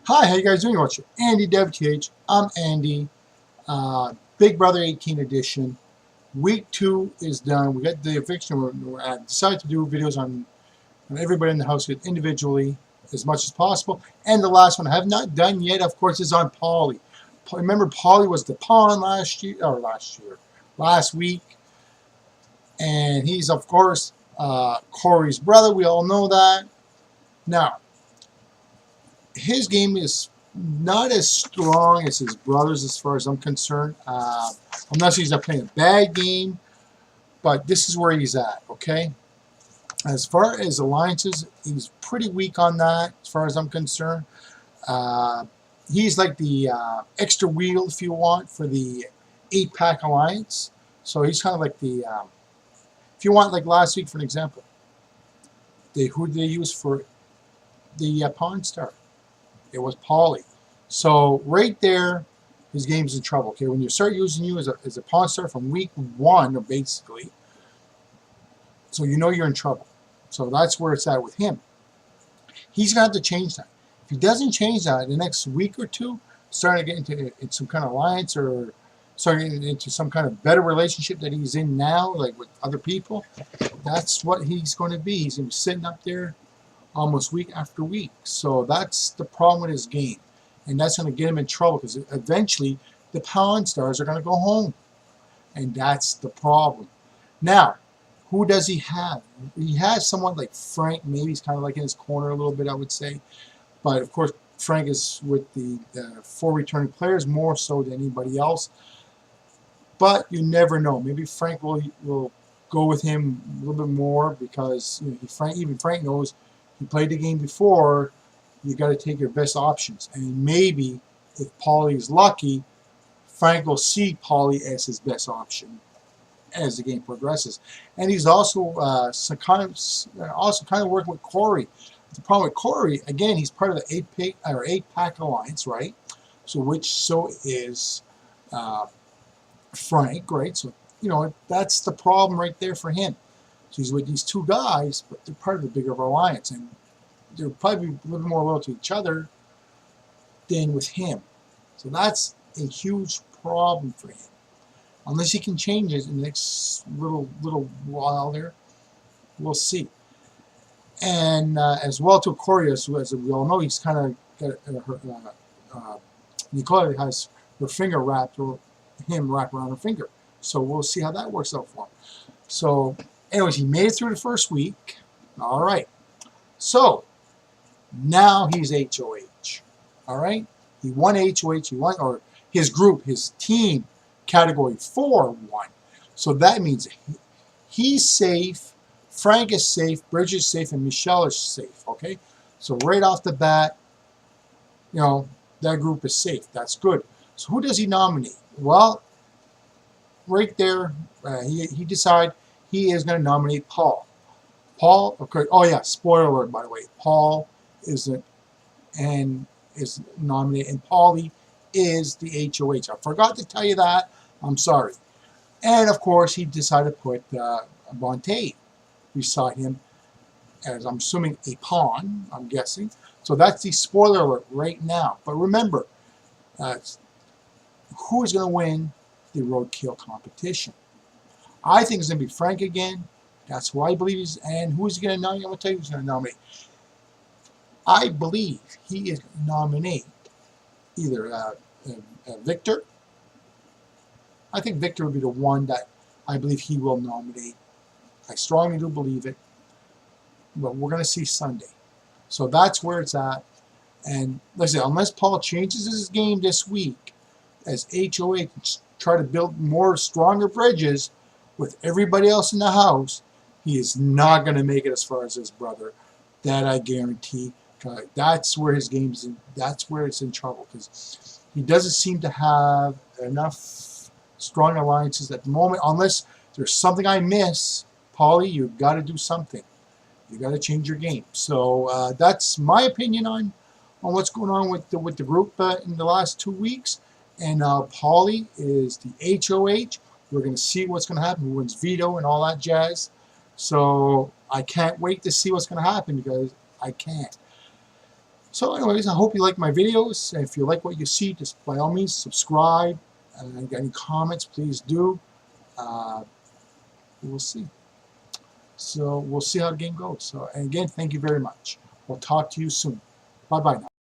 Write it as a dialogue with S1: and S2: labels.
S1: Hi, how you guys doing? Watch Andy WTH. I'm Andy. Big Brother 18 edition. Week 2 is done. We got the eviction. I decided to do videos on everybody in the house individually as much as possible. And the last one I have not done yet, of course, is on Paulie. Remember, Paulie was the pawn last week. And he's, of course, Corey's brother. We all know that. Now, his game is not as strong as his brother's as far as I'm concerned. Unless he's not playing a bad game, but this is where he's at, okay? As far as alliances, he's pretty weak on that as far as I'm concerned. He's like the extra wheel, if you want, for the 8-pack alliance. So he's kind of like the, if you want, like last week for an example, who did they use for the Pawn Star? It was Paulie. So right there, his game's in trouble. Okay, when you start using you as a pawn star from week 1, basically, so you know you're in trouble. So that's where it's at with him. He's gonna have to change that. If he doesn't change that in the next week or two, starting to get into some kind of alliance or starting into some kind of better relationship that he's in now, like with other people, that's what he's going to be. He's going to be sitting up there almost week after week. So that's the problem with his game. And that's going to get him in trouble because eventually the Pawn Stars are going to go home. And that's the problem. Now, who does he have? He has someone like Frank. Maybe he's kind of like in his corner a little bit, I would say. But of course, Frank is with the 4 returning players more so than anybody else. But you never know. Maybe Frank will go with him a little bit more because even Frank knows he played the game before. You got to take your best options, and maybe if Paulie is lucky, Frank will see Paulie as his best option as the game progresses. And he's also kind of working with Corey. The problem with Corey, again, he's part of the 8-pack alliance, right? So is Frank, right? So that's the problem right there for him. So he's with these 2 guys, but they're part of the bigger alliance, and they'll probably be a little more loyal to each other than with him. So that's a huge problem for him. Unless he can change it in the next little while there, we'll see. And as well to Corey, as we all know, he's kind of got Nicole has her finger wrapped, or him wrapped around her finger. So we'll see how that works out for him. So anyways, he made it through the first week. All right. So now he's HOH. All right. He won HOH. He won, or his group, his team, category 4 won. So that means he's safe. Frank is safe. Bridget is safe, and Michelle is safe. Okay. So right off the bat, that group is safe. That's good. So who does he nominate? Well, right there, he decided he is going to nominate Paul. Paul, okay. Oh yeah, spoiler alert, by the way. Paul is nominated, and Paulie is the HOH. I forgot to tell you that. I'm sorry. And of course, he decided to put Bonte beside him, as I'm assuming a pawn. I'm guessing. So that's the spoiler alert right now. But remember, who is going to win the roadkill competition? I think it's going to be Frank again. That's who I believe he's. And who's he going to nominate? I'm going to tell you who's going to nominate. I believe he is going to nominate either Victor. I think Victor will be the one that I believe he will nominate. I strongly do believe it. But we're going to see Sunday. So that's where it's at. And like I said, unless Paul changes his game this week as HOH, try to build more stronger bridges with everybody else in the house, he is not going to make it as far as his brother. That I guarantee. That's where his game's in. That's where it's in trouble, because he doesn't seem to have enough strong alliances at the moment. Unless there's something I miss, Paulie, you've got to do something. You got to change your game. So that's my opinion on what's going on with the group in the last 2 weeks. And Paulie is the HOH. We're going to see what's going to happen. Who wins veto and all that jazz. So I can't wait to see what's going to happen, because I can't. So anyways, I hope you like my videos. If you like what you see, just by all means subscribe. And any comments, please do. We'll see. So we'll see how the game goes. So, and again, thank you very much. We'll talk to you soon. Bye-bye now.